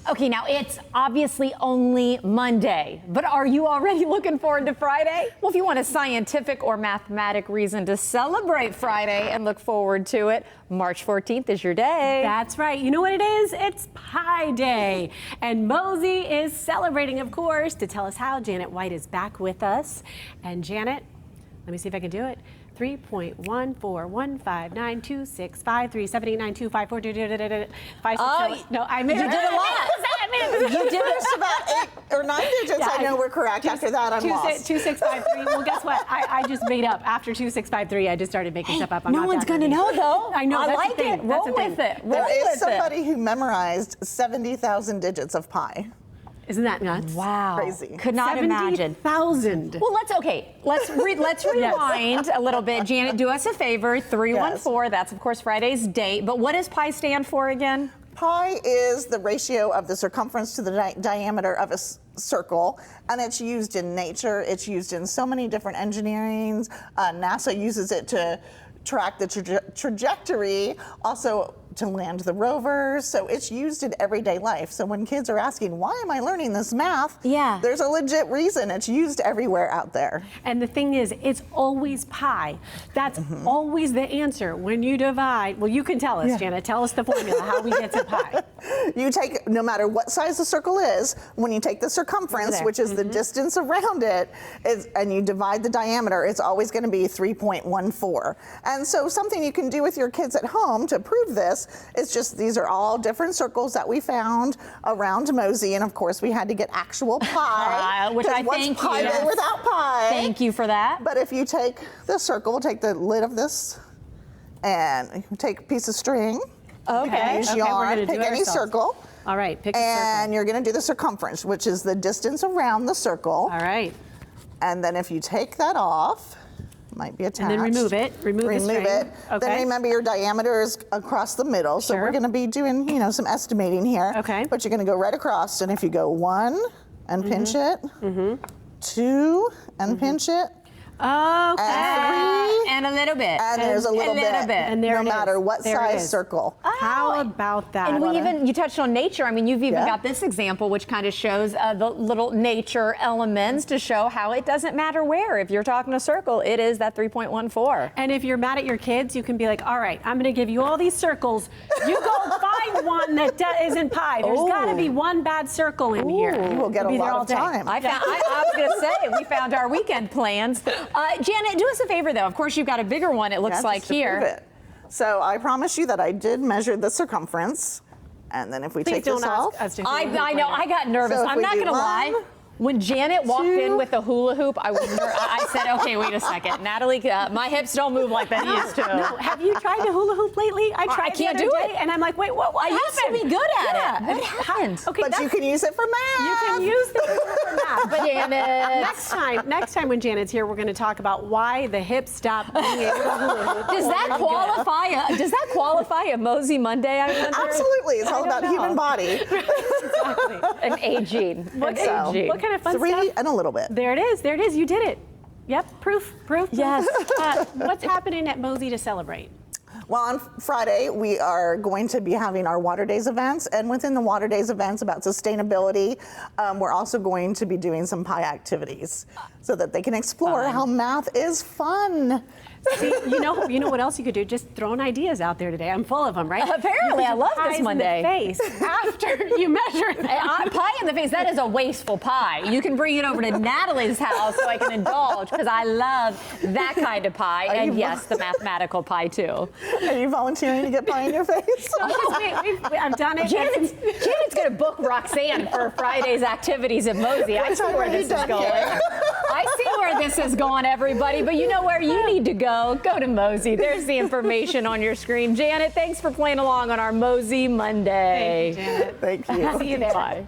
Okay, now it's obviously only Monday, but are you already looking forward to Friday? Well, if you want a scientific or mathematic reason to celebrate Friday and look forward to it, March 14th is your day. That's right. You know what it is? It's Pie Day. And MOSI is celebrating, of course. To tell us how, Janet White is back with us. And Janet, let me see if I can do it. 3.141592653789254. No, I made it. You did a lot. You did just about 8 or 9 digits. I know we're correct. After that, I'm lost. 2653. Well, guess what? I just made up. After 2653, I just started making stuff up. No one's going to know, though. I know. I like it. Roll with it. There is somebody who memerized 70,000 digits of pi. Isn't that nuts? Wow. Crazy. Could not imagine. 70,000. Well, let's rewind a little bit. Janet, do us a favor. 314. Yes. That's, of course, Friday's date. But what does pi stand for again? Pi is the ratio of the circumference to the diameter of a circle, and it's used in nature. It's used in so many different engineerings. NASA uses it to track the trajectory, also to land the rovers. So it's used in everyday life. So when kids are asking, why am I learning this math? Yeah. There's a legit reason. It's used everywhere out there. And the thing is, it's always pi. That's always the answer. When you divide, well, you can tell us, Janet, tell us the formula, how we get to pi. You take, no matter what size the circle is, when you take the circumference, which is the distance around it, and you divide the diameter, it's always going to be 3.14. And so something you can do with your kids at home to prove this is just, these are all different circles that we found around MOSI, and of course we had to get actual pi. Which I thank you. Pi day without pi? Thank you for that. But if you take the circle, take the lid of this, and take a piece of string. Okay. Use yarn, pick any circle. All right, pick a circle. And you're going to do the circumference, which is the distance around the circle. All right. And then if you take that off, might be attached. And then remove it. Remove the string. it. Okay. Then remember your diameter is across the middle. So we're going to be doing, some estimating here. Okay. But you're going to go right across. And if you go 1 and pinch it, 2 and pinch it, Okay. And a little bit. and there's a little bit. And there no it is. matter what There it size is. circle. How about that? And you touched on nature. I mean, you've even got this example, which kind of shows the little nature elements to show how it doesn't matter where. If you're talking a circle, it is that 3.14. And if you're mad at your kids, you can be like, all right, I'm going to give you all these circles. You go find one that isn't pi. There's got to be one bad circle in here. You will get a lot of time. I was going to say, we found our weekend plans. Janet, do us a favor, though. Of course, you've got a bigger one, it looks like here. So I promise you that I did measure the circumference. And then if we take this off. I know, I got nervous. So if I'm we not do going to lie. 1, When Janet walked in with the hula hoop, I said, okay, wait a second. Natalie, my hips don't move like they used to. No, have you tried to hula hoop lately? I tried. I can't do it. And I'm like, wait, what I happened? used to be good at it. What happened? Okay, But you can use it for math. You can use the for math. But Janet. next time when Janet's here, we're going to talk about why the hips stopped being able to hula hoop. Does that qualify a MOSI Monday, I wonder? Absolutely. It's all about human body. Exactly. And aging. What kind of fun 3 stuff? and a little bit. There it is. There it is. You did it. Yep. Proof. Yes. What's happening at MOSI to celebrate? Well, on Friday, we are going to be having our Water Days events. And within the Water Days events about sustainability, we're also going to be doing some pie activities so that they can explore how math is fun. See, you know what else you could do? Just throwing ideas out there today. I'm full of them, right? Apparently, I love this Monday. In the face after you measure them. Pie in the face, that is a wasteful pie. You can bring it over to Natalie's house so I can indulge, because I love that kind of pie. And yes, the mathematical pie, too. Are you volunteering to get pie in your face? No, I've done it. Janet's going to book Roxanne for Friday's activities at MOSI. I see where this is going. I see where this is going, everybody. But you know where you need to go. Go to MOSI. There's the information on your screen. Janet, thanks for playing along on our MOSI Monday. Thank you, Janet. Thank you. See you there. Bye.